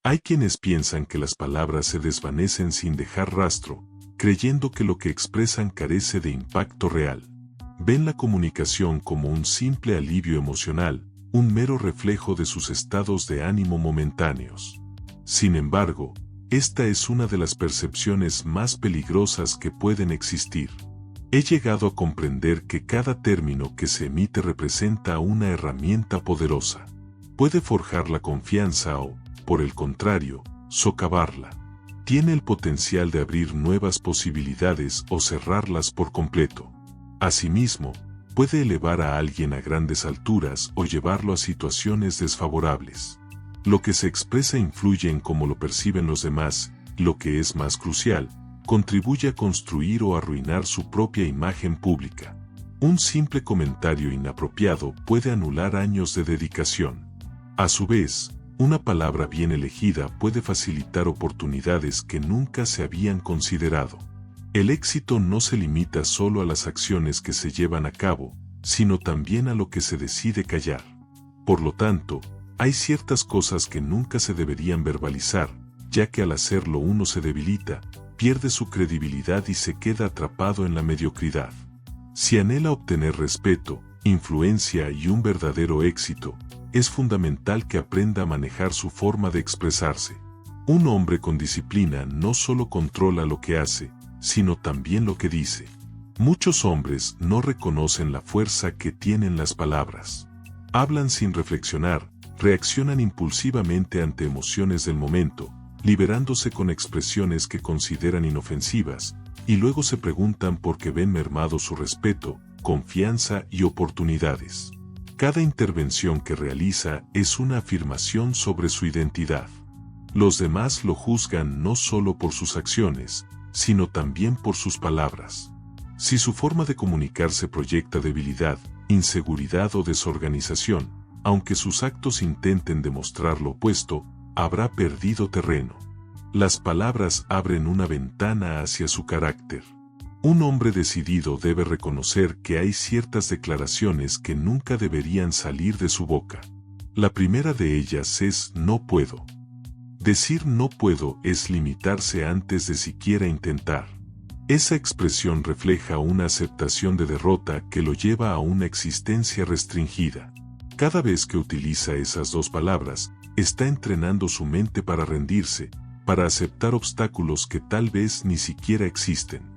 Hay quienes piensan que las palabras se desvanecen sin dejar rastro, creyendo que lo que expresan carece de impacto real. Ven la comunicación como un simple alivio emocional, un mero reflejo de sus estados de ánimo momentáneos. Sin embargo, esta es una de las percepciones más peligrosas que pueden existir. He llegado a comprender que cada término que se emite representa una herramienta poderosa. Puede forjar la confianza o, por el contrario, socavarla. Tiene el potencial de abrir nuevas posibilidades o cerrarlas por completo. Asimismo, puede elevar a alguien a grandes alturas o llevarlo a situaciones desfavorables. Lo que se expresa influye en cómo lo perciben los demás, y lo que es más crucial, contribuye a construir o arruinar su propia imagen pública. Un simple comentario inapropiado puede anular años de dedicación. A su vez, una palabra bien elegida puede facilitar oportunidades que nunca se habían considerado. El éxito no se limita solo a las acciones que se llevan a cabo, sino también a lo que se decide callar. Por lo tanto, hay ciertas cosas que nunca se deberían verbalizar, ya que al hacerlo uno se debilita, pierde su credibilidad y se queda atrapado en la mediocridad. Si anhela obtener respeto, influencia y un verdadero éxito, es fundamental que aprenda a manejar su forma de expresarse. Un hombre con disciplina no solo controla lo que hace, sino también lo que dice. Muchos hombres no reconocen la fuerza que tienen las palabras. Hablan sin reflexionar, reaccionan impulsivamente ante emociones del momento, liberándose con expresiones que consideran inofensivas, y luego se preguntan por qué ven mermado su respeto, confianza y oportunidades. Cada intervención que realiza es una afirmación sobre su identidad. Los demás lo juzgan no solo por sus acciones, sino también por sus palabras. Si su forma de comunicarse proyecta debilidad, inseguridad o desorganización, aunque sus actos intenten demostrar lo opuesto, habrá perdido terreno. Las palabras abren una ventana hacia su carácter. Un hombre decidido debe reconocer que hay ciertas declaraciones que nunca deberían salir de su boca. La primera de ellas es "no puedo". Decir "no puedo" es limitarse antes de siquiera intentar. Esa expresión refleja una aceptación de derrota que lo lleva a una existencia restringida. Cada vez que utiliza esas dos palabras, está entrenando su mente para rendirse, para aceptar obstáculos que tal vez ni siquiera existen.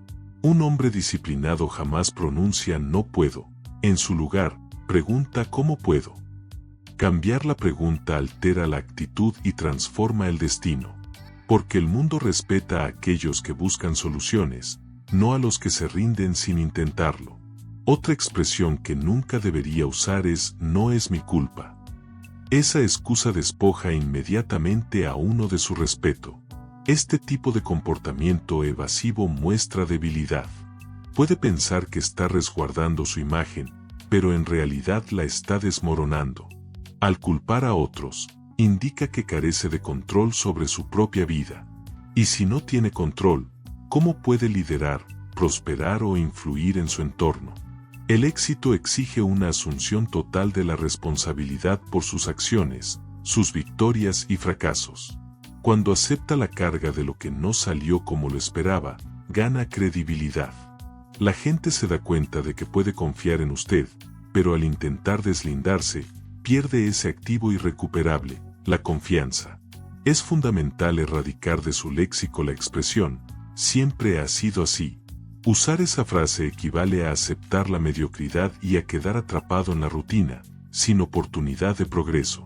Un hombre disciplinado jamás pronuncia "no puedo". En su lugar, pregunta "¿cómo puedo?". Cambiar la pregunta altera la actitud y transforma el destino. Porque el mundo respeta a aquellos que buscan soluciones, no a los que se rinden sin intentarlo. Otra expresión que nunca debería usar es "no es mi culpa". Esa excusa despoja inmediatamente a uno de su respeto. Este tipo de comportamiento evasivo muestra debilidad. Puede pensar que está resguardando su imagen, pero en realidad la está desmoronando. Al culpar a otros, indica que carece de control sobre su propia vida. Y si no tiene control, ¿cómo puede liderar, prosperar o influir en su entorno? El éxito exige una asunción total de la responsabilidad por sus acciones, sus victorias y fracasos. Cuando acepta la carga de lo que no salió como lo esperaba, gana credibilidad. La gente se da cuenta de que puede confiar en usted, pero al intentar deslindarse, pierde ese activo irrecuperable, la confianza. Es fundamental erradicar de su léxico la expresión "siempre ha sido así". Usar esa frase equivale a aceptar la mediocridad y a quedar atrapado en la rutina, sin oportunidad de progreso.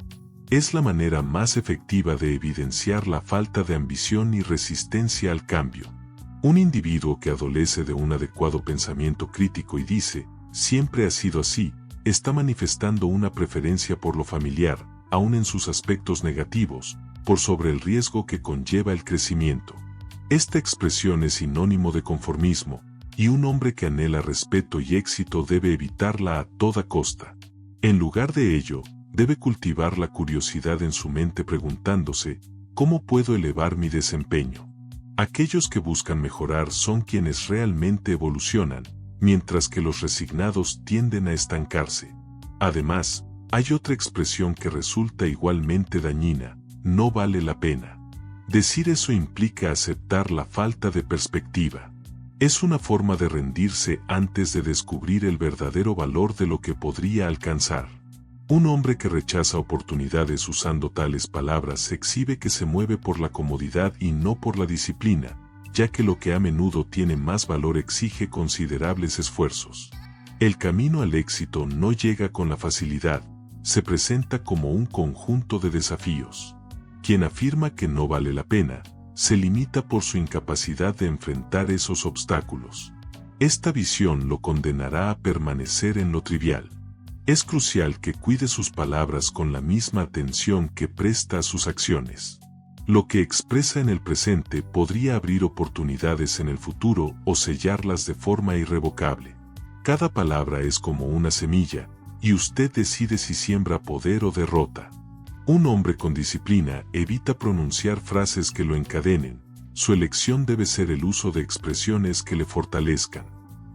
Es la manera más efectiva de evidenciar la falta de ambición y resistencia al cambio. Un individuo que adolece de un adecuado pensamiento crítico y dice "siempre ha sido así", está manifestando una preferencia por lo familiar, aun en sus aspectos negativos, por sobre el riesgo que conlleva el crecimiento. Esta expresión es sinónimo de conformismo, y un hombre que anhela respeto y éxito debe evitarla a toda costa. En lugar de ello, debe cultivar la curiosidad en su mente preguntándose ¿cómo puedo elevar mi desempeño? Aquellos que buscan mejorar son quienes realmente evolucionan, mientras que los resignados tienden a estancarse. Además, hay otra expresión que resulta igualmente dañina: no vale la pena. Decir eso implica aceptar la falta de perspectiva. Es una forma de rendirse antes de descubrir el verdadero valor de lo que podría alcanzar. Un hombre que rechaza oportunidades usando tales palabras exhibe que se mueve por la comodidad y no por la disciplina, ya que lo que a menudo tiene más valor exige considerables esfuerzos. El camino al éxito no llega con la facilidad, se presenta como un conjunto de desafíos. Quien afirma que no vale la pena, se limita por su incapacidad de enfrentar esos obstáculos. Esta visión lo condenará a permanecer en lo trivial. Es crucial que cuide sus palabras con la misma atención que presta a sus acciones. Lo que expresa en el presente podría abrir oportunidades en el futuro o sellarlas de forma irrevocable. Cada palabra es como una semilla, y usted decide si siembra poder o derrota. Un hombre con disciplina evita pronunciar frases que lo encadenen. Su elección debe ser el uso de expresiones que le fortalezcan.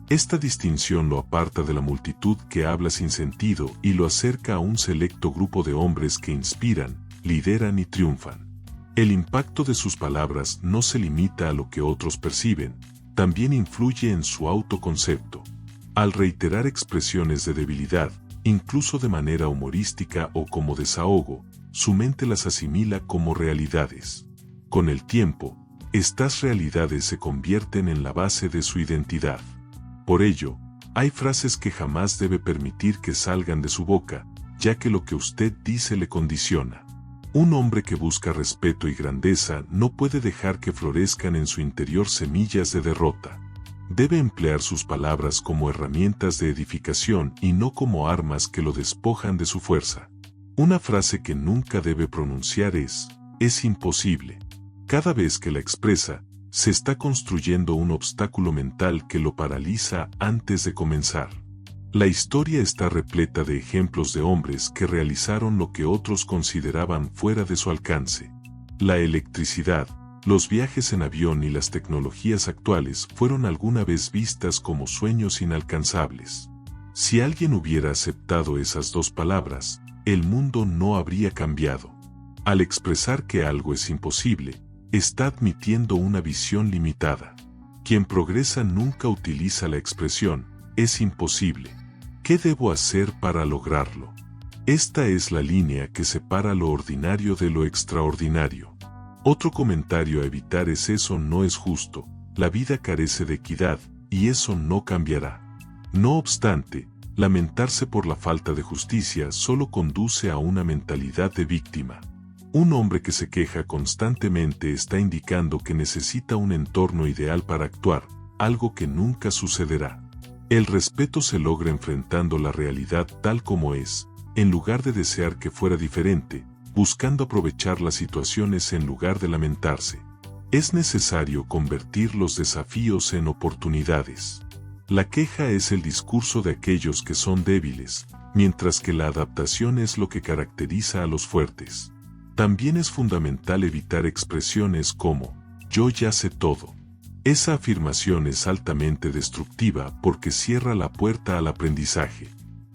Esta distinción lo aparta de la multitud que habla sin sentido y lo acerca a un selecto grupo de hombres que inspiran, lideran y triunfan. El impacto de sus palabras no se limita a lo que otros perciben, también influye en su autoconcepto. Al reiterar expresiones de debilidad, incluso de manera humorística o como desahogo, su mente las asimila como realidades. Con el tiempo, estas realidades se convierten en la base de su identidad. Por ello, hay frases que jamás debe permitir que salgan de su boca, ya que lo que usted dice le condiciona. Un hombre que busca respeto y grandeza no puede dejar que florezcan en su interior semillas de derrota. Debe emplear sus palabras como herramientas de edificación y no como armas que lo despojan de su fuerza. Una frase que nunca debe pronunciar es imposible. Cada vez que la expresa, se está construyendo un obstáculo mental que lo paraliza antes de comenzar. La historia está repleta de ejemplos de hombres que realizaron lo que otros consideraban fuera de su alcance. La electricidad, los viajes en avión y las tecnologías actuales fueron alguna vez vistas como sueños inalcanzables. Si alguien hubiera aceptado esas dos palabras, el mundo no habría cambiado. Al expresar que algo es imposible, está admitiendo una visión limitada. Quien progresa nunca utiliza la expresión, es imposible. ¿Qué debo hacer para lograrlo? Esta es la línea que separa lo ordinario de lo extraordinario. Otro comentario a evitar es eso no es justo, la vida carece de equidad, y eso no cambiará. No obstante, lamentarse por la falta de justicia solo conduce a una mentalidad de víctima. Un hombre que se queja constantemente está indicando que necesita un entorno ideal para actuar, algo que nunca sucederá. El respeto se logra enfrentando la realidad tal como es, en lugar de desear que fuera diferente, buscando aprovechar las situaciones en lugar de lamentarse. Es necesario convertir los desafíos en oportunidades. La queja es el discurso de aquellos que son débiles, mientras que la adaptación es lo que caracteriza a los fuertes. También es fundamental evitar expresiones como, yo ya sé todo. Esa afirmación es altamente destructiva porque cierra la puerta al aprendizaje.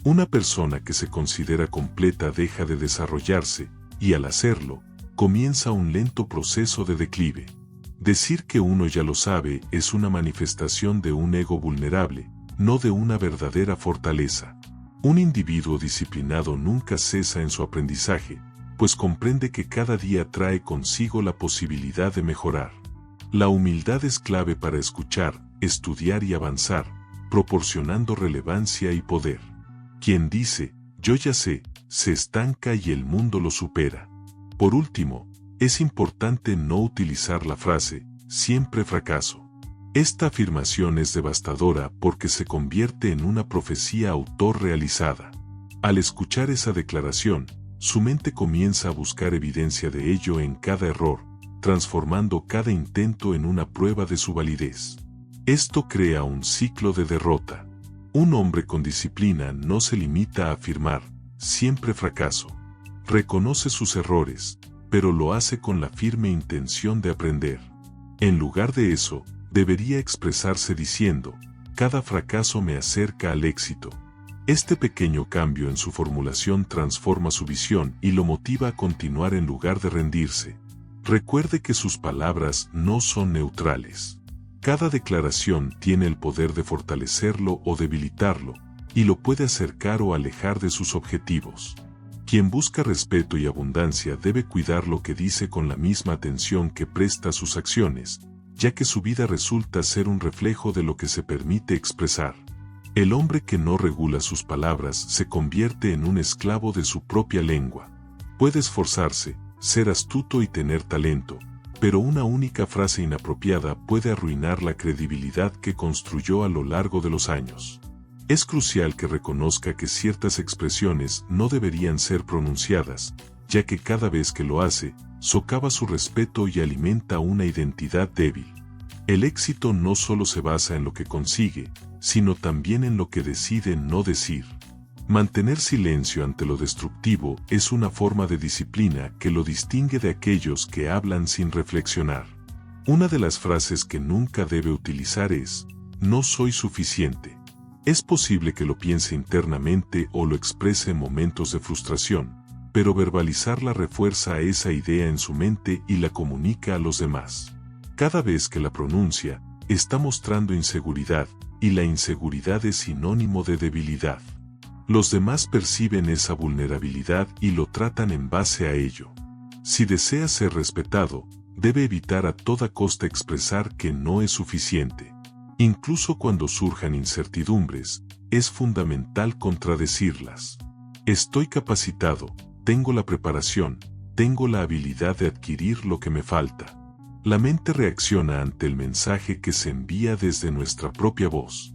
Una persona que se considera completa deja de desarrollarse, y al hacerlo, comienza un lento proceso de declive. Decir que uno ya lo sabe es una manifestación de un ego vulnerable, no de una verdadera fortaleza. Un individuo disciplinado nunca cesa en su aprendizaje, pues comprende que cada día trae consigo la posibilidad de mejorar. La humildad es clave para escuchar, estudiar y avanzar, proporcionando relevancia y poder. Quien dice, yo ya sé, se estanca y el mundo lo supera. Por último, es importante no utilizar la frase, siempre fracaso. Esta afirmación es devastadora porque se convierte en una profecía autorrealizada. Al escuchar esa declaración, su mente comienza a buscar evidencia de ello en cada error, transformando cada intento en una prueba de su validez. Esto crea un ciclo de derrota. Un hombre con disciplina no se limita a afirmar, siempre fracaso. Reconoce sus errores, pero lo hace con la firme intención de aprender. En lugar de eso, debería expresarse diciendo, cada fracaso me acerca al éxito. Este pequeño cambio en su formulación transforma su visión y lo motiva a continuar en lugar de rendirse. Recuerde que sus palabras no son neutrales. Cada declaración tiene el poder de fortalecerlo o debilitarlo, y lo puede acercar o alejar de sus objetivos. Quien busca respeto y abundancia debe cuidar lo que dice con la misma atención que presta a sus acciones, ya que su vida resulta ser un reflejo de lo que se permite expresar. El hombre que no regula sus palabras se convierte en un esclavo de su propia lengua. Puede esforzarse, ser astuto y tener talento, pero una única frase inapropiada puede arruinar la credibilidad que construyó a lo largo de los años. Es crucial que reconozca que ciertas expresiones no deberían ser pronunciadas, ya que cada vez que lo hace, socava su respeto y alimenta una identidad débil. El éxito no solo se basa en lo que consigue, sino también en lo que decide no decir. Mantener silencio ante lo destructivo es una forma de disciplina que lo distingue de aquellos que hablan sin reflexionar. Una de las frases que nunca debe utilizar es: "No soy suficiente". Es posible que lo piense internamente o lo exprese en momentos de frustración, pero verbalizarla refuerza esa idea en su mente y la comunica a los demás. Cada vez que la pronuncia, está mostrando inseguridad, y la inseguridad es sinónimo de debilidad. Los demás perciben esa vulnerabilidad y lo tratan en base a ello. Si desea ser respetado, debe evitar a toda costa expresar que no es suficiente. Incluso cuando surjan incertidumbres, es fundamental contradecirlas. Estoy capacitado, tengo la preparación, tengo la habilidad de adquirir lo que me falta. La mente reacciona ante el mensaje que se envía desde nuestra propia voz.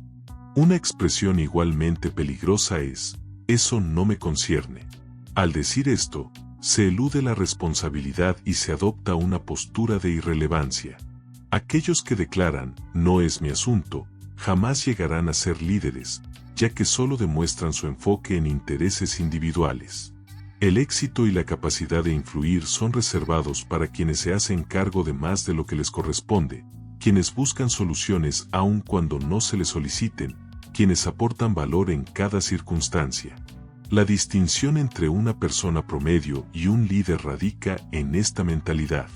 Una expresión igualmente peligrosa es: "Eso no me concierne". Al decir esto, se elude la responsabilidad y se adopta una postura de irrelevancia. Aquellos que declaran "no es mi asunto", jamás llegarán a ser líderes, ya que solo demuestran su enfoque en intereses individuales. El éxito y la capacidad de influir son reservados para quienes se hacen cargo de más de lo que les corresponde, quienes buscan soluciones aun cuando no se les soliciten, quienes aportan valor en cada circunstancia. La distinción entre una persona promedio y un líder radica en esta mentalidad.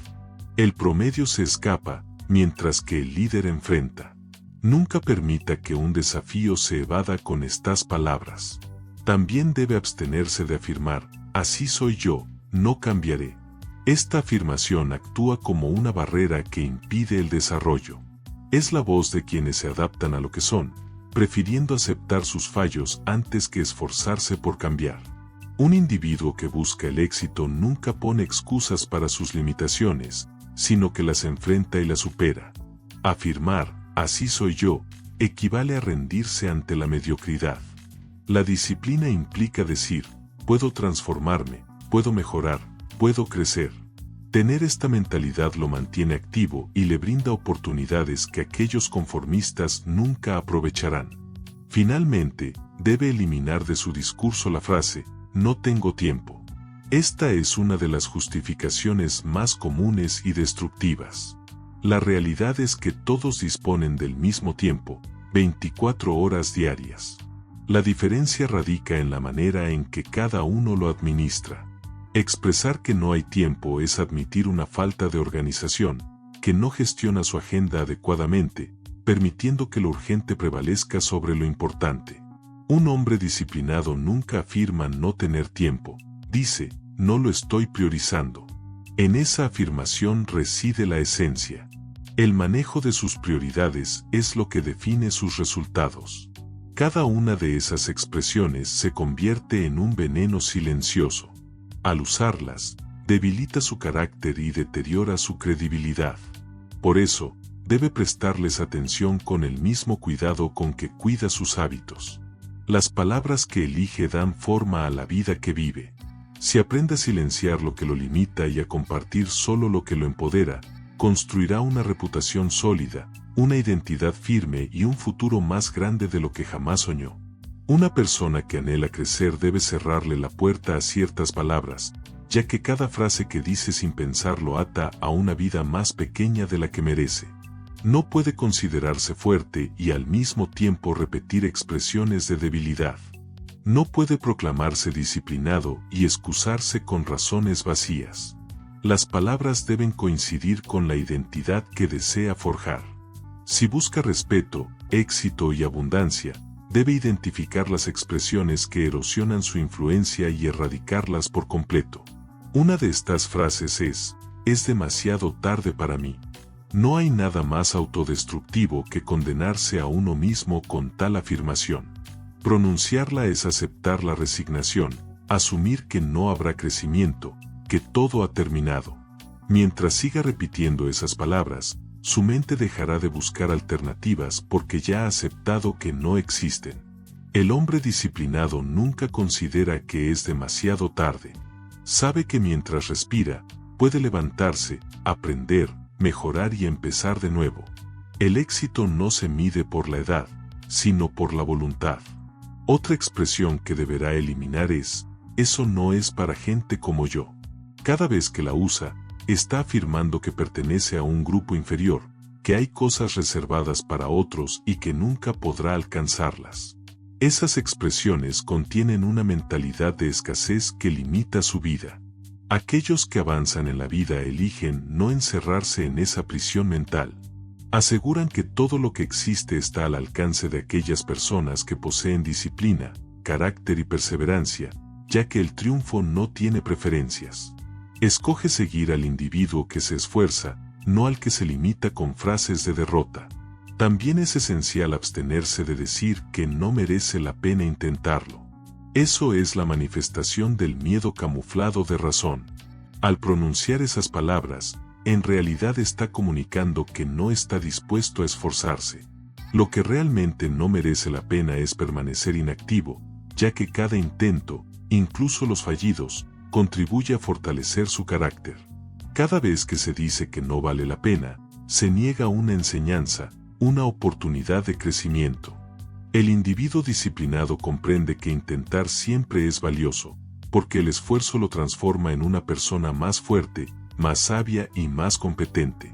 El promedio se escapa, mientras que el líder enfrenta. Nunca permita que un desafío se evada con estas palabras. También debe abstenerse de afirmar: "Así soy yo, no cambiaré". Esta afirmación actúa como una barrera que impide el desarrollo. Es la voz de quienes se adaptan a lo que son, prefiriendo aceptar sus fallos antes que esforzarse por cambiar. Un individuo que busca el éxito nunca pone excusas para sus limitaciones, sino que las enfrenta y las supera. Afirmar "así soy yo" equivale a rendirse ante la mediocridad. La disciplina implica decir: puedo transformarme, puedo mejorar, puedo crecer. Tener esta mentalidad lo mantiene activo y le brinda oportunidades que aquellos conformistas nunca aprovecharán. Finalmente, debe eliminar de su discurso la frase "no tengo tiempo". Esta es una de las justificaciones más comunes y destructivas. La realidad es que todos disponen del mismo tiempo, 24 horas diarias. La diferencia radica en la manera en que cada uno lo administra. Expresar que no hay tiempo es admitir una falta de organización, que no gestiona su agenda adecuadamente, permitiendo que lo urgente prevalezca sobre lo importante. Un hombre disciplinado nunca afirma no tener tiempo, dice: no lo estoy priorizando. En esa afirmación reside la esencia. El manejo de sus prioridades es lo que define sus resultados. Cada una de esas expresiones se convierte en un veneno silencioso. Al usarlas, debilita su carácter y deteriora su credibilidad. Por eso, debe prestarles atención con el mismo cuidado con que cuida sus hábitos. Las palabras que elige dan forma a la vida que vive. Si aprende a silenciar lo que lo limita y a compartir solo lo que lo empodera, construirá una reputación sólida, una identidad firme y un futuro más grande de lo que jamás soñó. Una persona que anhela crecer debe cerrarle la puerta a ciertas palabras, ya que cada frase que dice sin pensarlo ata a una vida más pequeña de la que merece. No puede considerarse fuerte y al mismo tiempo repetir expresiones de debilidad. No puede proclamarse disciplinado y excusarse con razones vacías. Las palabras deben coincidir con la identidad que desea forjar. Si busca respeto, éxito y abundancia, debe identificar las expresiones que erosionan su influencia y erradicarlas por completo. Una de estas frases es demasiado tarde para mí. No hay nada más autodestructivo que condenarse a uno mismo con tal afirmación. Pronunciarla es aceptar la resignación, asumir que no habrá crecimiento, que todo ha terminado. Mientras siga repitiendo esas palabras, su mente dejará de buscar alternativas porque ya ha aceptado que no existen. El hombre disciplinado nunca considera que es demasiado tarde. Sabe que mientras respira, puede levantarse, aprender, mejorar y empezar de nuevo. El éxito no se mide por la edad, sino por la voluntad. Otra expresión que deberá eliminar eso no es para gente como yo. Cada vez que la usa, está afirmando que pertenece a un grupo inferior, que hay cosas reservadas para otros y que nunca podrá alcanzarlas. Esas expresiones contienen una mentalidad de escasez que limita su vida. Aquellos que avanzan en la vida eligen no encerrarse en esa prisión mental. Aseguran que todo lo que existe está al alcance de aquellas personas que poseen disciplina, carácter y perseverancia, ya que el triunfo no tiene preferencias. Escoge seguir al individuo que se esfuerza, no al que se limita con frases de derrota. También es esencial abstenerse de decir que no merece la pena intentarlo. Eso es la manifestación del miedo camuflado de razón. Al pronunciar esas palabras, en realidad está comunicando que no está dispuesto a esforzarse. Lo que realmente no merece la pena es permanecer inactivo, ya que cada intento, incluso los fallidos, contribuye a fortalecer su carácter. Cada vez que se dice que no vale la pena, se niega una enseñanza, una oportunidad de crecimiento. El individuo disciplinado comprende que intentar siempre es valioso, porque el esfuerzo lo transforma en una persona más fuerte, más sabia y más competente.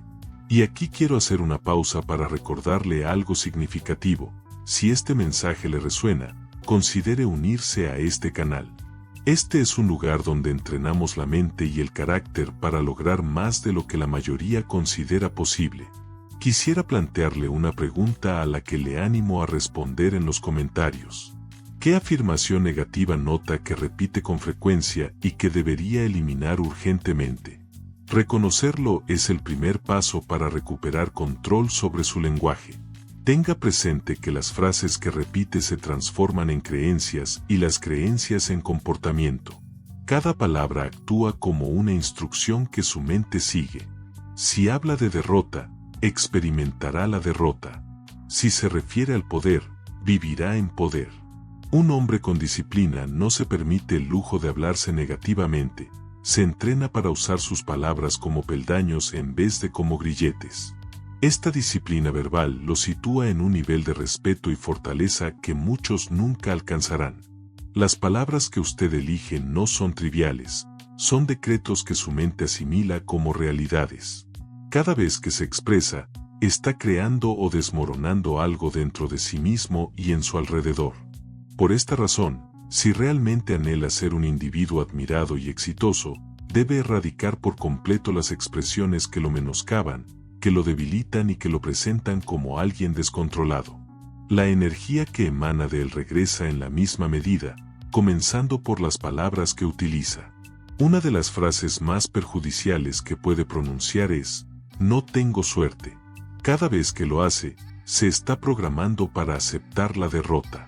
Y aquí quiero hacer una pausa para recordarle algo significativo. Si este mensaje le resuena, considere unirse a este canal. Este es un lugar donde entrenamos la mente y el carácter para lograr más de lo que la mayoría considera posible. Quisiera plantearle una pregunta a la que le animo a responder en los comentarios. ¿Qué afirmación negativa nota que repite con frecuencia y que debería eliminar urgentemente? Reconocerlo es el primer paso para recuperar control sobre su lenguaje. Tenga presente que las frases que repite se transforman en creencias y las creencias en comportamiento. Cada palabra actúa como una instrucción que su mente sigue. Si habla de derrota, experimentará la derrota. Si se refiere al poder, vivirá en poder. Un hombre con disciplina no se permite el lujo de hablarse negativamente. Se entrena para usar sus palabras como peldaños en vez de como grilletes. Esta disciplina verbal lo sitúa en un nivel de respeto y fortaleza que muchos nunca alcanzarán. Las palabras que usted elige no son triviales, son decretos que su mente asimila como realidades. Cada vez que se expresa, está creando o desmoronando algo dentro de sí mismo y en su alrededor. Por esta razón, si realmente anhela ser un individuo admirado y exitoso, debe erradicar por completo las expresiones que lo menoscaban, que lo debilitan y que lo presentan como alguien descontrolado. La energía que emana de él regresa en la misma medida, comenzando por las palabras que utiliza. Una de las frases más perjudiciales que puede pronunciar es: no tengo suerte. Cada vez que lo hace, se está programando para aceptar la derrota.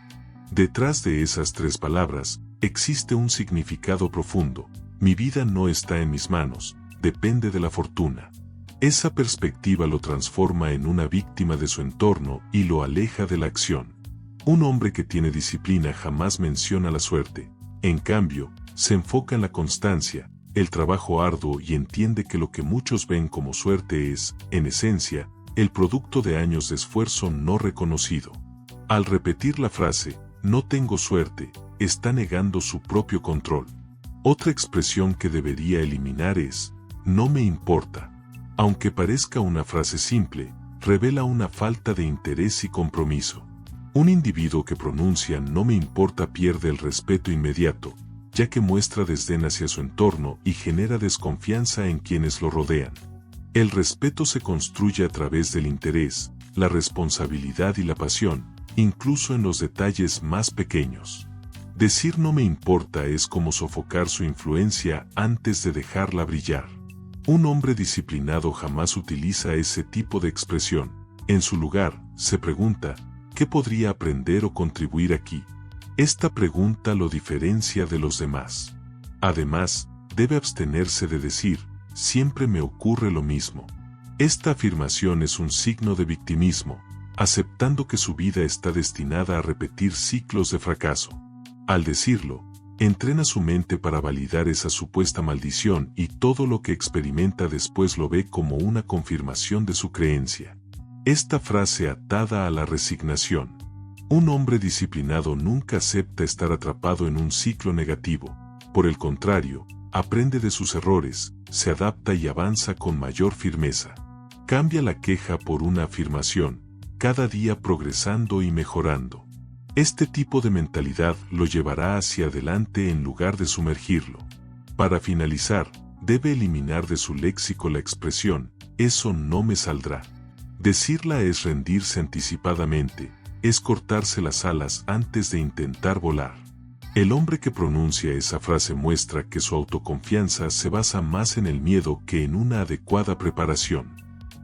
Detrás de esas tres palabras, existe un significado profundo: mi vida no está en mis manos, depende de la fortuna. Esa perspectiva lo transforma en una víctima de su entorno y lo aleja de la acción. Un hombre que tiene disciplina jamás menciona la suerte, en cambio, se enfoca en la constancia, el trabajo arduo y entiende que lo que muchos ven como suerte es, en esencia, el producto de años de esfuerzo no reconocido. Al repetir la frase, no tengo suerte, está negando su propio control. Otra expresión que debería eliminar es, no me importa. Aunque parezca una frase simple, revela una falta de interés y compromiso. Un individuo que pronuncia "no me importa" pierde el respeto inmediato, ya que muestra desdén hacia su entorno y genera desconfianza en quienes lo rodean. El respeto se construye a través del interés, la responsabilidad y la pasión, incluso en los detalles más pequeños. Decir "no me importa" es como sofocar su influencia antes de dejarla brillar. Un hombre disciplinado jamás utiliza ese tipo de expresión. En su lugar, se pregunta, ¿qué podría aprender o contribuir aquí? Esta pregunta lo diferencia de los demás. Además, debe abstenerse de decir, "siempre me ocurre lo mismo". Esta afirmación es un signo de victimismo, aceptando que su vida está destinada a repetir ciclos de fracaso. Al decirlo, entrena su mente para validar esa supuesta maldición y todo lo que experimenta después lo ve como una confirmación de su creencia. Esta frase atada a la resignación. Un hombre disciplinado nunca acepta estar atrapado en un ciclo negativo. Por el contrario, aprende de sus errores, se adapta y avanza con mayor firmeza. Cambia la queja por una afirmación, cada día progresando y mejorando. Este tipo de mentalidad lo llevará hacia adelante en lugar de sumergirlo. Para finalizar, debe eliminar de su léxico la expresión, "eso no me saldrá". Decirla es rendirse anticipadamente, es cortarse las alas antes de intentar volar. El hombre que pronuncia esa frase muestra que su autoconfianza se basa más en el miedo que en una adecuada preparación.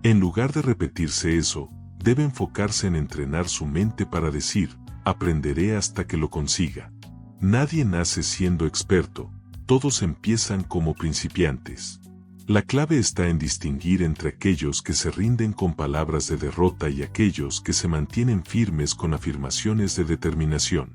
En lugar de repetirse eso, debe enfocarse en entrenar su mente para decir, "aprenderé hasta que lo consiga". Nadie nace siendo experto, todos empiezan como principiantes. La clave está en distinguir entre aquellos que se rinden con palabras de derrota y aquellos que se mantienen firmes con afirmaciones de determinación.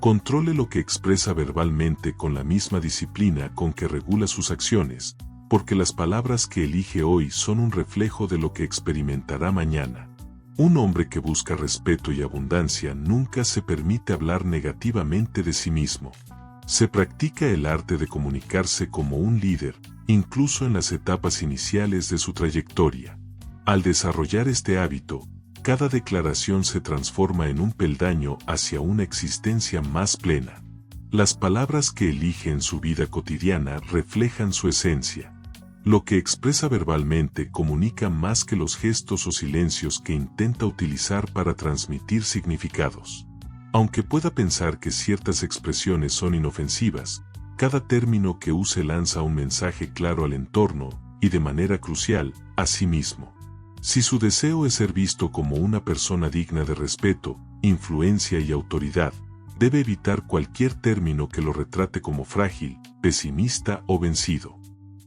Controle lo que expresa verbalmente con la misma disciplina con que regula sus acciones, porque las palabras que elige hoy son un reflejo de lo que experimentará mañana. Un hombre que busca respeto y abundancia nunca se permite hablar negativamente de sí mismo. Se practica el arte de comunicarse como un líder, incluso en las etapas iniciales de su trayectoria. Al desarrollar este hábito, cada declaración se transforma en un peldaño hacia una existencia más plena. Las palabras que elige en su vida cotidiana reflejan su esencia. Lo que expresa verbalmente comunica más que los gestos o silencios que intenta utilizar para transmitir significados. Aunque pueda pensar que ciertas expresiones son inofensivas, cada término que use lanza un mensaje claro al entorno, y de manera crucial, a sí mismo. Si su deseo es ser visto como una persona digna de respeto, influencia y autoridad, debe evitar cualquier término que lo retrate como frágil, pesimista o vencido.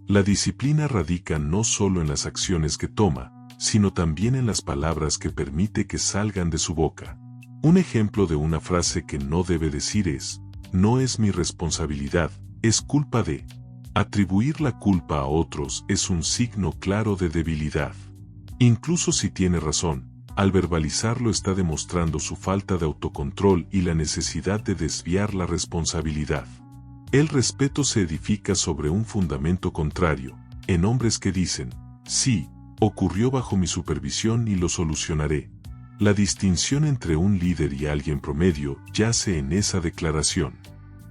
La disciplina radica no solo en las acciones que toma, sino también en las palabras que permite que salgan de su boca. Un ejemplo de una frase que no debe decir es, "no es mi responsabilidad, es culpa de". Atribuir la culpa a otros es un signo claro de debilidad. Incluso si tiene razón, al verbalizarlo está demostrando su falta de autocontrol y la necesidad de desviar la responsabilidad. El respeto se edifica sobre un fundamento contrario, en hombres que dicen, "sí, ocurrió bajo mi supervisión y lo solucionaré". La distinción entre un líder y alguien promedio yace en esa declaración.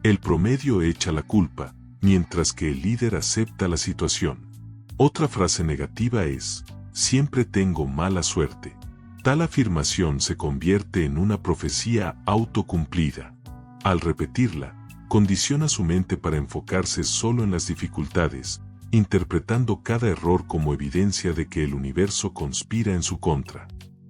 El promedio echa la culpa, mientras que el líder acepta la situación. Otra frase negativa es, "siempre tengo mala suerte". Tal afirmación se convierte en una profecía autocumplida. Al repetirla, condiciona su mente para enfocarse solo en las dificultades, interpretando cada error como evidencia de que el universo conspira en su contra.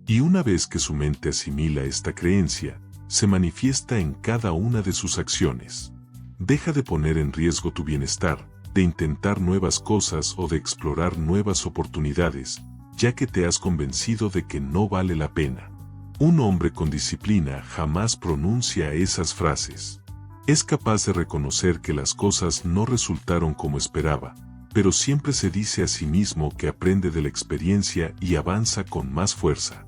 Y una vez que su mente asimila esta creencia, se manifiesta en cada una de sus acciones. Deja de poner en riesgo tu bienestar, de intentar nuevas cosas o de explorar nuevas oportunidades, ya que te has convencido de que no vale la pena. Un hombre con disciplina jamás pronuncia esas frases. Es capaz de reconocer que las cosas no resultaron como esperaba, pero siempre se dice a sí mismo que aprende de la experiencia y avanza con más fuerza.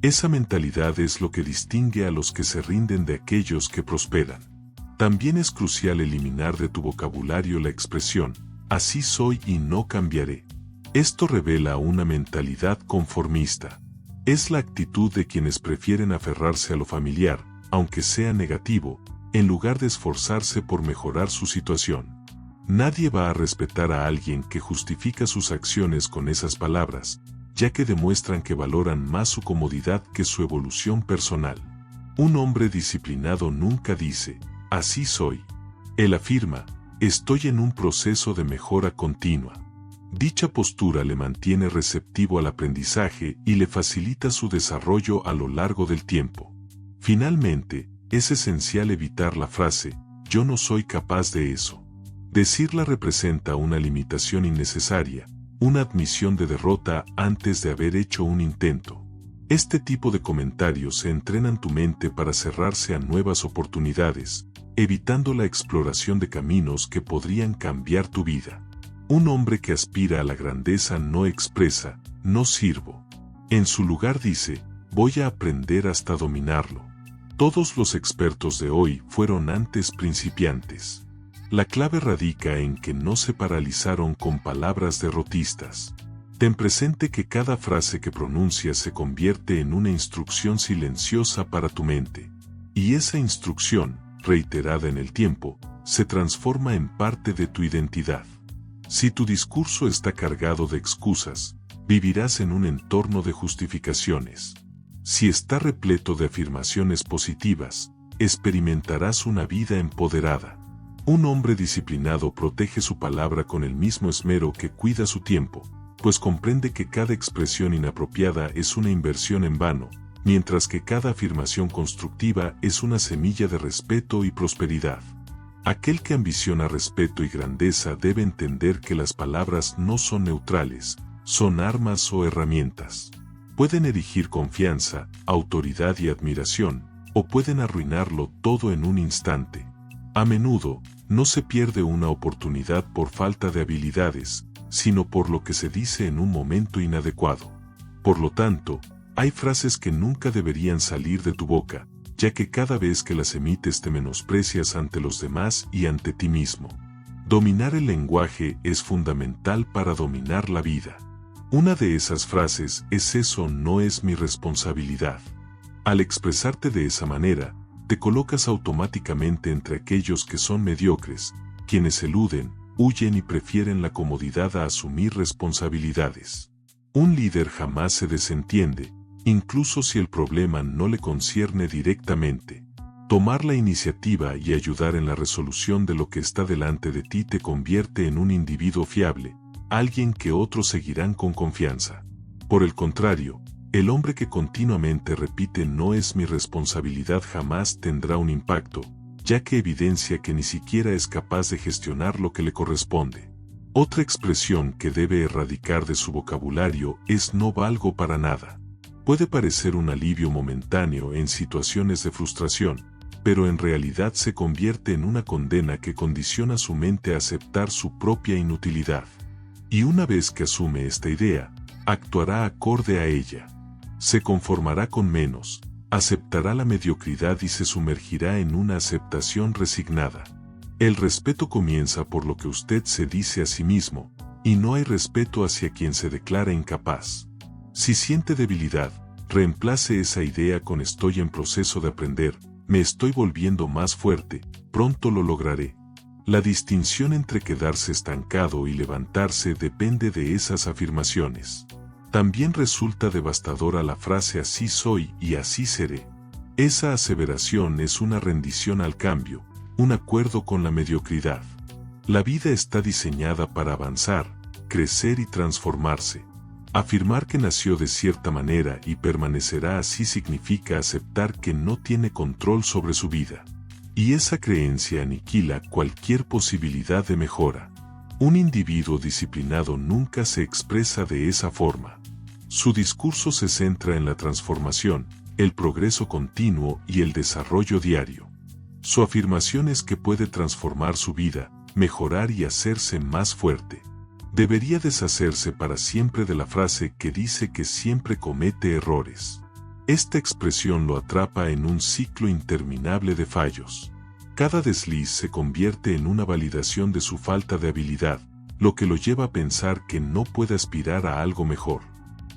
Esa mentalidad es lo que distingue a los que se rinden de aquellos que prosperan. También es crucial eliminar de tu vocabulario la expresión, "así soy y no cambiaré". Esto revela una mentalidad conformista. Es la actitud de quienes prefieren aferrarse a lo familiar, aunque sea negativo, en lugar de esforzarse por mejorar su situación. Nadie va a respetar a alguien que justifica sus acciones con esas palabras, ya que demuestran que valoran más su comodidad que su evolución personal. Un hombre disciplinado nunca dice, así soy. Él afirma, estoy en un proceso de mejora continua. Dicha postura le mantiene receptivo al aprendizaje y le facilita su desarrollo a lo largo del tiempo. Finalmente, es esencial evitar la frase, yo no soy capaz de eso. Decirla representa una limitación innecesaria, una admisión de derrota antes de haber hecho un intento. Este tipo de comentarios se entrenan tu mente para cerrarse a nuevas oportunidades, evitando la exploración de caminos que podrían cambiar tu vida. Un hombre que aspira a la grandeza no expresa, no sirvo. En su lugar dice, voy a aprender hasta dominarlo. Todos los expertos de hoy fueron antes principiantes. La clave radica en que no se paralizaron con palabras derrotistas. Ten presente que cada frase que pronuncias se convierte en una instrucción silenciosa para tu mente. Y esa instrucción, reiterada en el tiempo, se transforma en parte de tu identidad. Si tu discurso está cargado de excusas, vivirás en un entorno de justificaciones. Si está repleto de afirmaciones positivas, experimentarás una vida empoderada. Un hombre disciplinado protege su palabra con el mismo esmero que cuida su tiempo, pues comprende que cada expresión inapropiada es una inversión en vano, mientras que cada afirmación constructiva es una semilla de respeto y prosperidad. Aquel que ambiciona respeto y grandeza debe entender que las palabras no son neutrales, son armas o herramientas. Pueden erigir confianza, autoridad y admiración, o pueden arruinarlo todo en un instante. A menudo, no se pierde una oportunidad por falta de habilidades, sino por lo que se dice en un momento inadecuado. Por lo tanto, hay frases que nunca deberían salir de tu boca, ya que cada vez que las emites te menosprecias ante los demás y ante ti mismo. Dominar el lenguaje es fundamental para dominar la vida. Una de esas frases es eso no es mi responsabilidad. Al expresarte de esa manera, te colocas automáticamente entre aquellos que son mediocres, quienes eluden, huyen y prefieren la comodidad a asumir responsabilidades. Un líder jamás se desentiende, incluso si el problema no le concierne directamente. Tomar la iniciativa y ayudar en la resolución de lo que está delante de ti te convierte en un individuo fiable, alguien que otros seguirán con confianza. Por el contrario, el hombre que continuamente repite no es mi responsabilidad jamás tendrá un impacto, ya que evidencia que ni siquiera es capaz de gestionar lo que le corresponde. Otra expresión que debe erradicar de su vocabulario es no valgo para nada. Puede parecer un alivio momentáneo en situaciones de frustración, pero en realidad se convierte en una condena que condiciona su mente a aceptar su propia inutilidad. Y una vez que asume esta idea, actuará acorde a ella. Se conformará con menos, aceptará la mediocridad y se sumergirá en una aceptación resignada. El respeto comienza por lo que usted se dice a sí mismo, y no hay respeto hacia quien se declara incapaz. Si siente debilidad, reemplace esa idea con estoy en proceso de aprender, me estoy volviendo más fuerte, pronto lo lograré. La distinción entre quedarse estancado y levantarse depende de esas afirmaciones. También resulta devastadora la frase así soy y así seré. Esa aseveración es una rendición al cambio, un acuerdo con la mediocridad. La vida está diseñada para avanzar, crecer y transformarse. Afirmar que nació de cierta manera y permanecerá así significa aceptar que no tiene control sobre su vida. Y esa creencia aniquila cualquier posibilidad de mejora. Un individuo disciplinado nunca se expresa de esa forma. Su discurso se centra en la transformación, el progreso continuo y el desarrollo diario. Su afirmación es que puede transformar su vida, mejorar y hacerse más fuerte. Debería deshacerse para siempre de la frase que dice que siempre comete errores. Esta expresión lo atrapa en un ciclo interminable de fallos. Cada desliz se convierte en una validación de su falta de habilidad, lo que lo lleva a pensar que no puede aspirar a algo mejor.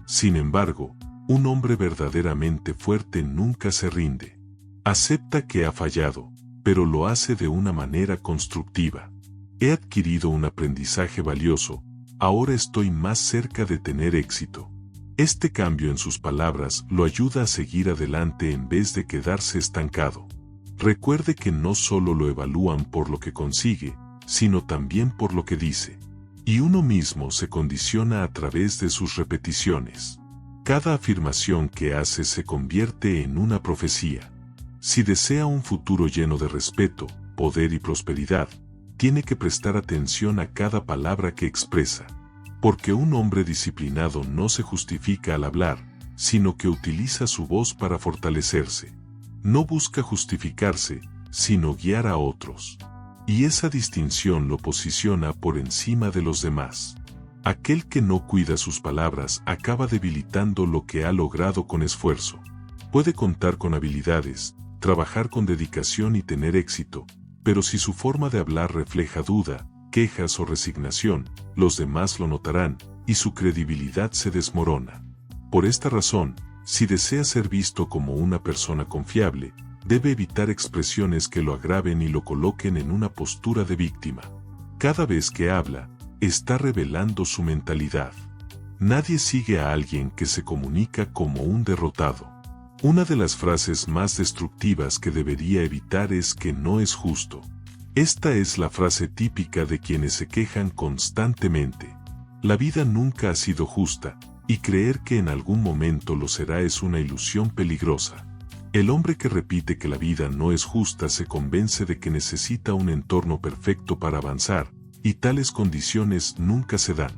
Sin embargo, Un hombre verdaderamente fuerte nunca se rinde. Acepta que ha fallado, pero lo hace de una manera constructiva. He adquirido un aprendizaje valioso, ahora estoy más cerca de tener éxito. Este cambio en sus palabras lo ayuda a seguir adelante en vez de quedarse estancado. Recuerde que no solo lo evalúan por lo que consigue, sino también por lo que dice. Y uno mismo se condiciona a través de sus repeticiones. Cada afirmación que hace se convierte en una profecía. Si desea un futuro lleno de respeto, poder y prosperidad, tiene que prestar atención a cada palabra que expresa. Porque un hombre disciplinado no se justifica al hablar, sino que utiliza su voz para fortalecerse. No busca justificarse, sino guiar a otros. Y esa distinción lo posiciona por encima de los demás. Aquel que no cuida sus palabras acaba debilitando lo que ha logrado con esfuerzo. Puede contar con habilidades, trabajar con dedicación y tener éxito, pero si su forma de hablar refleja duda, quejas o resignación, los demás lo notarán, y su credibilidad se desmorona. Por esta razón, si desea ser visto como una persona confiable, debe evitar expresiones que lo agraven y lo coloquen en una postura de víctima. Cada vez que habla, está revelando su mentalidad. Nadie sigue a alguien que se comunica como un derrotado. Una de las frases más destructivas que debería evitar es que no es justo. Esta es la frase típica de quienes se quejan constantemente. La vida nunca ha sido justa, y creer que en algún momento lo será es una ilusión peligrosa. El hombre que repite que la vida no es justa se convence de que necesita un entorno perfecto para avanzar, y tales condiciones nunca se dan.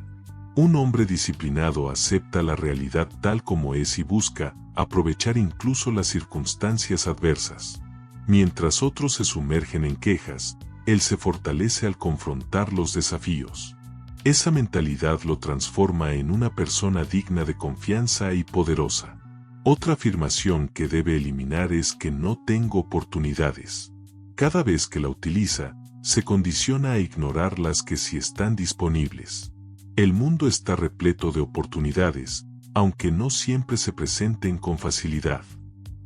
Un hombre disciplinado acepta la realidad tal como es y busca aprovechar incluso las circunstancias adversas. Mientras otros se sumergen en quejas, él se fortalece al confrontar los desafíos. Esa mentalidad lo transforma en una persona digna de confianza y poderosa. Otra afirmación que debe eliminar es que no tengo oportunidades. Cada vez que la utiliza, se condiciona a ignorar las que sí están disponibles. El mundo está repleto de oportunidades, aunque no siempre se presenten con facilidad.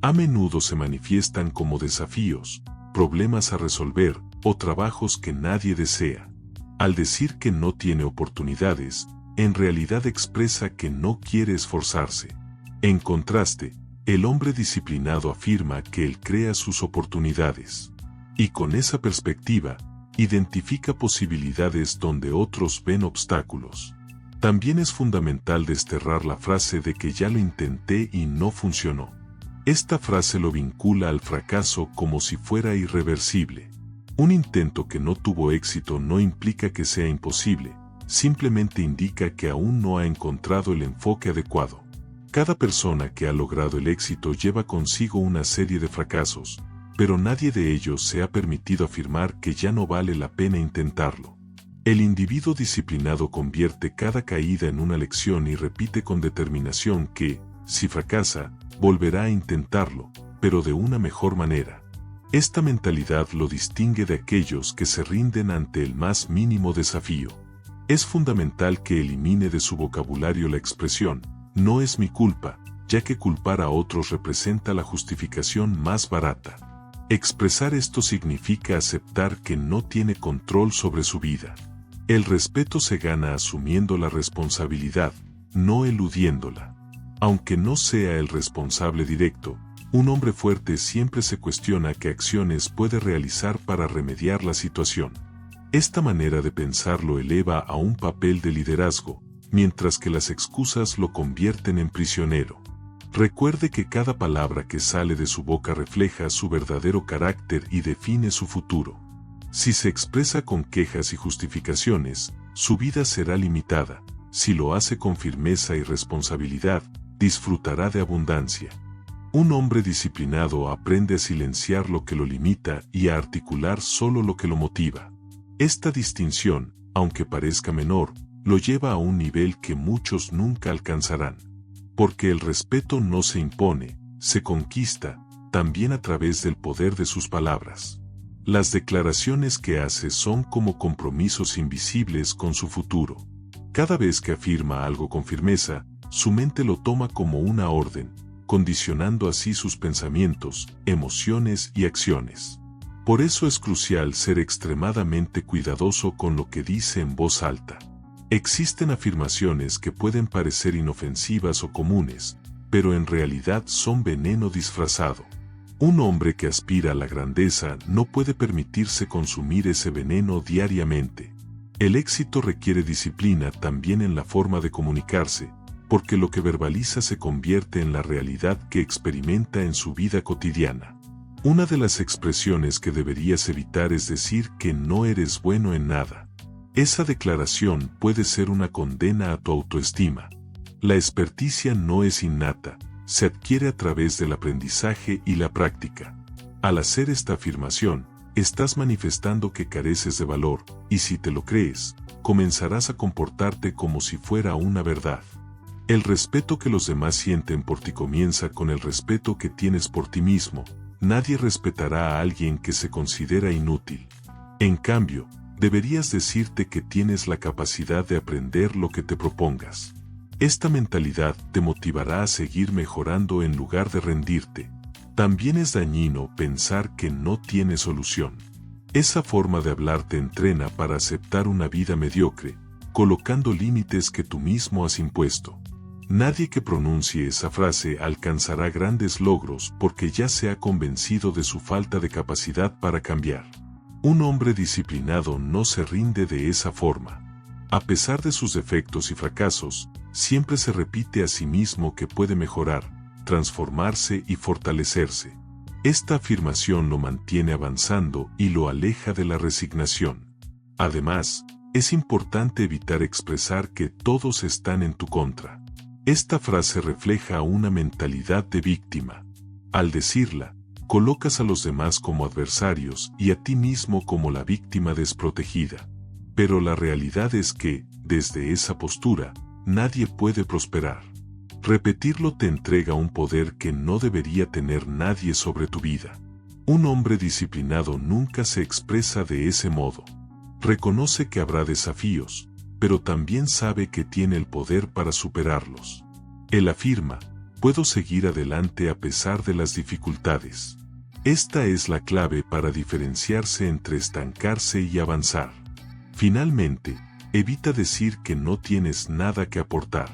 A menudo se manifiestan como desafíos, problemas a resolver o trabajos que nadie desea. Al decir que no tiene oportunidades, en realidad expresa que no quiere esforzarse. En contraste, el hombre disciplinado afirma que él crea sus oportunidades. Y con esa perspectiva, identifica posibilidades donde otros ven obstáculos. También es fundamental desterrar la frase de que ya lo intenté y no funcionó. Esta frase lo vincula al fracaso como si fuera irreversible. Un intento que no tuvo éxito no implica que sea imposible, simplemente indica que aún no ha encontrado el enfoque adecuado. Cada persona que ha logrado el éxito lleva consigo una serie de fracasos, pero nadie de ellos se ha permitido afirmar que ya no vale la pena intentarlo. El individuo disciplinado convierte cada caída en una lección y repite con determinación que, si fracasa, volverá a intentarlo, pero de una mejor manera. Esta mentalidad lo distingue de aquellos que se rinden ante el más mínimo desafío. Es fundamental que elimine de su vocabulario la expresión, no es mi culpa, ya que culpar a otros representa la justificación más barata. Expresar esto significa aceptar que no tiene control sobre su vida. El respeto se gana asumiendo la responsabilidad, no eludiéndola. Aunque no sea el responsable directo, un hombre fuerte siempre se cuestiona qué acciones puede realizar para remediar la situación. Esta manera de pensar lo eleva a un papel de liderazgo, mientras que las excusas lo convierten en prisionero. Recuerde que cada palabra que sale de su boca refleja su verdadero carácter y define su futuro. Si se expresa con quejas y justificaciones, su vida será limitada. Si lo hace con firmeza y responsabilidad, disfrutará de abundancia. Un hombre disciplinado aprende a silenciar lo que lo limita y a articular solo lo que lo motiva. Esta distinción, aunque parezca menor, lo lleva a un nivel que muchos nunca alcanzarán. Porque el respeto no se impone, se conquista, también a través del poder de sus palabras. Las declaraciones que hace son como compromisos invisibles con su futuro. Cada vez que afirma algo con firmeza, su mente lo toma como una orden, condicionando así sus pensamientos, emociones y acciones. Por eso es crucial ser extremadamente cuidadoso con lo que dice en voz alta. Existen afirmaciones que pueden parecer inofensivas o comunes, pero en realidad son veneno disfrazado. Un hombre que aspira a la grandeza no puede permitirse consumir ese veneno diariamente. El éxito requiere disciplina también en la forma de comunicarse, porque lo que verbaliza se convierte en la realidad que experimenta en su vida cotidiana. Una de las expresiones que deberías evitar es decir que no eres bueno en nada. Esa declaración puede ser una condena a tu autoestima. La experticia no es innata, se adquiere a través del aprendizaje y la práctica. Al hacer esta afirmación, estás manifestando que careces de valor, y si te lo crees, comenzarás a comportarte como si fuera una verdad. El respeto que los demás sienten por ti comienza con el respeto que tienes por ti mismo. Nadie respetará a alguien que se considera inútil. En cambio, deberías decirte que tienes la capacidad de aprender lo que te propongas. Esta mentalidad te motivará a seguir mejorando en lugar de rendirte. También es dañino pensar que no tiene solución. Esa forma de hablar te entrena para aceptar una vida mediocre, colocando límites que tú mismo has impuesto. Nadie que pronuncie esa frase alcanzará grandes logros porque ya se ha convencido de su falta de capacidad para cambiar. Un hombre disciplinado no se rinde de esa forma. A pesar de sus defectos y fracasos, siempre se repite a sí mismo que puede mejorar, transformarse y fortalecerse. Esta afirmación lo mantiene avanzando y lo aleja de la resignación. Además, es importante evitar expresar que todos están en tu contra. Esta frase refleja una mentalidad de víctima. Al decirla, colocas a los demás como adversarios y a ti mismo como la víctima desprotegida. Pero la realidad es que, desde esa postura, nadie puede prosperar. Repetirlo te entrega un poder que no debería tener nadie sobre tu vida. Un hombre disciplinado nunca se expresa de ese modo. Reconoce que habrá desafíos, pero también sabe que tiene el poder para superarlos. Él afirma, puedo seguir adelante a pesar de las dificultades. Esta es la clave para diferenciarse entre estancarse y avanzar. Finalmente, evita decir que no tienes nada que aportar.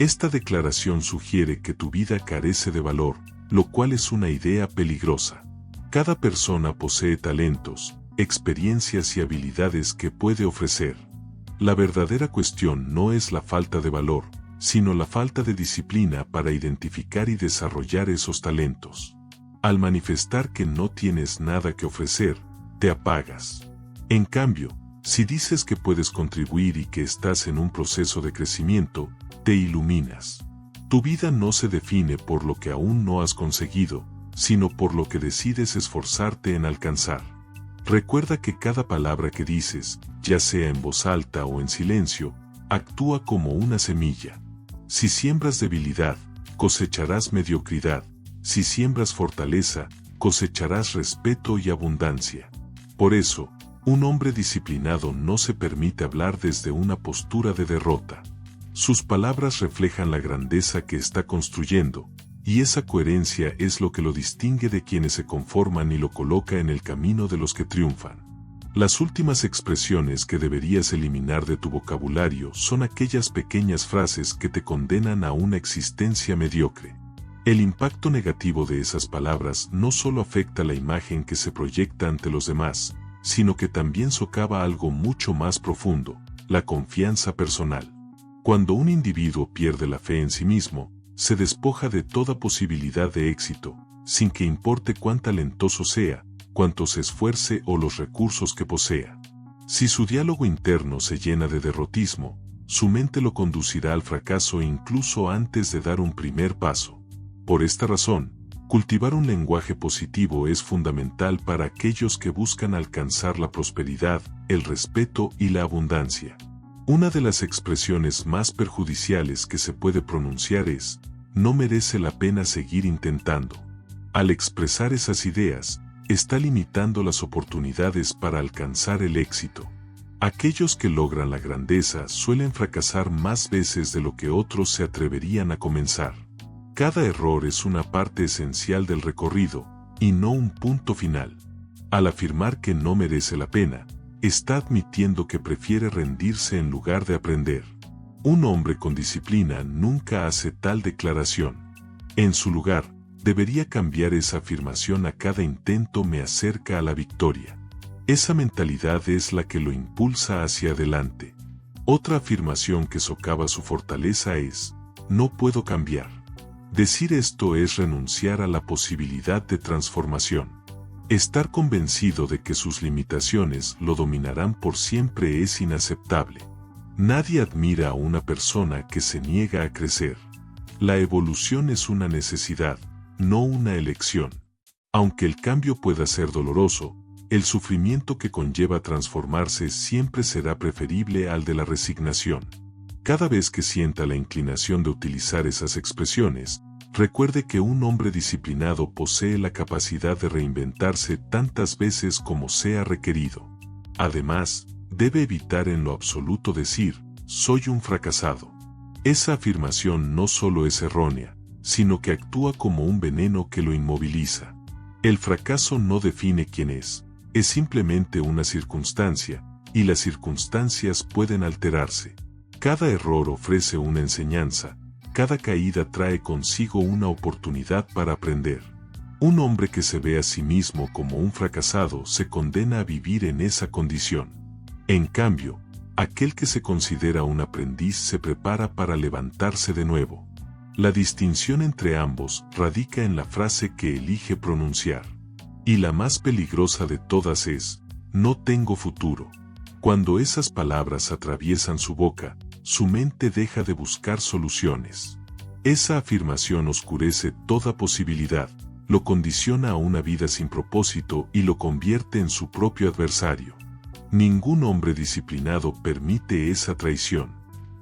Esta declaración sugiere que tu vida carece de valor, lo cual es una idea peligrosa. Cada persona posee talentos, experiencias y habilidades que puede ofrecer. La verdadera cuestión no es la falta de valor, sino la falta de disciplina para identificar y desarrollar esos talentos. Al manifestar que no tienes nada que ofrecer, te apagas. En cambio, si dices que puedes contribuir y que estás en un proceso de crecimiento, te iluminas. Tu vida no se define por lo que aún no has conseguido, sino por lo que decides esforzarte en alcanzar. Recuerda que cada palabra que dices, ya sea en voz alta o en silencio, actúa como una semilla. Si siembras debilidad, cosecharás mediocridad. Si siembras fortaleza, cosecharás respeto y abundancia. Por eso, un hombre disciplinado no se permite hablar desde una postura de derrota. Sus palabras reflejan la grandeza que está construyendo, y esa coherencia es lo que lo distingue de quienes se conforman y lo coloca en el camino de los que triunfan. Las últimas expresiones que deberías eliminar de tu vocabulario son aquellas pequeñas frases que te condenan a una existencia mediocre. El impacto negativo de esas palabras no solo afecta la imagen que se proyecta ante los demás, sino que también socava algo mucho más profundo, la confianza personal. Cuando un individuo pierde la fe en sí mismo, se despoja de toda posibilidad de éxito, sin que importe cuán talentoso sea, cuánto se esfuerce o los recursos que posea. Si su diálogo interno se llena de derrotismo, su mente lo conducirá al fracaso incluso antes de dar un primer paso. Por esta razón, cultivar un lenguaje positivo es fundamental para aquellos que buscan alcanzar la prosperidad, el respeto y la abundancia. Una de las expresiones más perjudiciales que se puede pronunciar es, no merece la pena seguir intentando. Al expresar esas ideas, está limitando las oportunidades para alcanzar el éxito. Aquellos que logran la grandeza suelen fracasar más veces de lo que otros se atreverían a comenzar. Cada error es una parte esencial del recorrido, y no un punto final. Al afirmar que no merece la pena, está admitiendo que prefiere rendirse en lugar de aprender. Un hombre con disciplina nunca hace tal declaración. En su lugar, debería cambiar esa afirmación a cada intento me acerca a la victoria. Esa mentalidad es la que lo impulsa hacia adelante. Otra afirmación que socava su fortaleza es, no puedo cambiar. Decir esto es renunciar a la posibilidad de transformación. Estar convencido de que sus limitaciones lo dominarán por siempre es inaceptable. Nadie admira a una persona que se niega a crecer. La evolución es una necesidad, no una elección. Aunque el cambio pueda ser doloroso, el sufrimiento que conlleva transformarse siempre será preferible al de la resignación. Cada vez que sienta la inclinación de utilizar esas expresiones, recuerde que un hombre disciplinado posee la capacidad de reinventarse tantas veces como sea requerido. Además, debe evitar en lo absoluto decir, soy un fracasado. Esa afirmación no solo es errónea, sino que actúa como un veneno que lo inmoviliza. El fracaso no define quién es simplemente una circunstancia, y las circunstancias pueden alterarse. Cada error ofrece una enseñanza, cada caída trae consigo una oportunidad para aprender. Un hombre que se ve a sí mismo como un fracasado se condena a vivir en esa condición. En cambio, aquel que se considera un aprendiz se prepara para levantarse de nuevo. La distinción entre ambos radica en la frase que elige pronunciar. Y la más peligrosa de todas es, no tengo futuro. Cuando esas palabras atraviesan su boca, su mente deja de buscar soluciones. Esa afirmación oscurece toda posibilidad, lo condiciona a una vida sin propósito y lo convierte en su propio adversario. Ningún hombre disciplinado permite esa traición.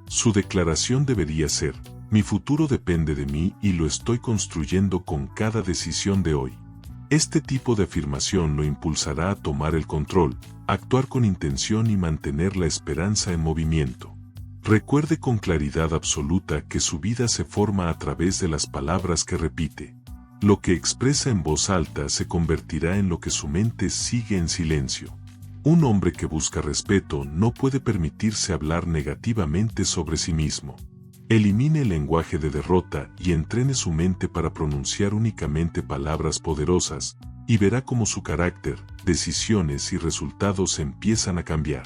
Su declaración debería ser, mi futuro depende de mí y lo estoy construyendo con cada decisión de hoy. Este tipo de afirmación lo impulsará a tomar el control, actuar con intención y mantener la esperanza en movimiento. Recuerde con claridad absoluta que su vida se forma a través de las palabras que repite. Lo que expresa en voz alta se convertirá en lo que su mente sigue en silencio. Un hombre que busca respeto no puede permitirse hablar negativamente sobre sí mismo. Elimine el lenguaje de derrota y entrene su mente para pronunciar únicamente palabras poderosas, y verá cómo su carácter, decisiones y resultados empiezan a cambiar.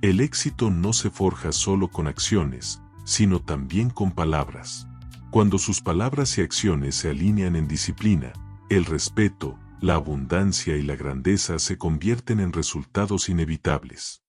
El éxito no se forja solo con acciones, sino también con palabras. Cuando sus palabras y acciones se alinean en disciplina, el respeto, la abundancia y la grandeza se convierten en resultados inevitables.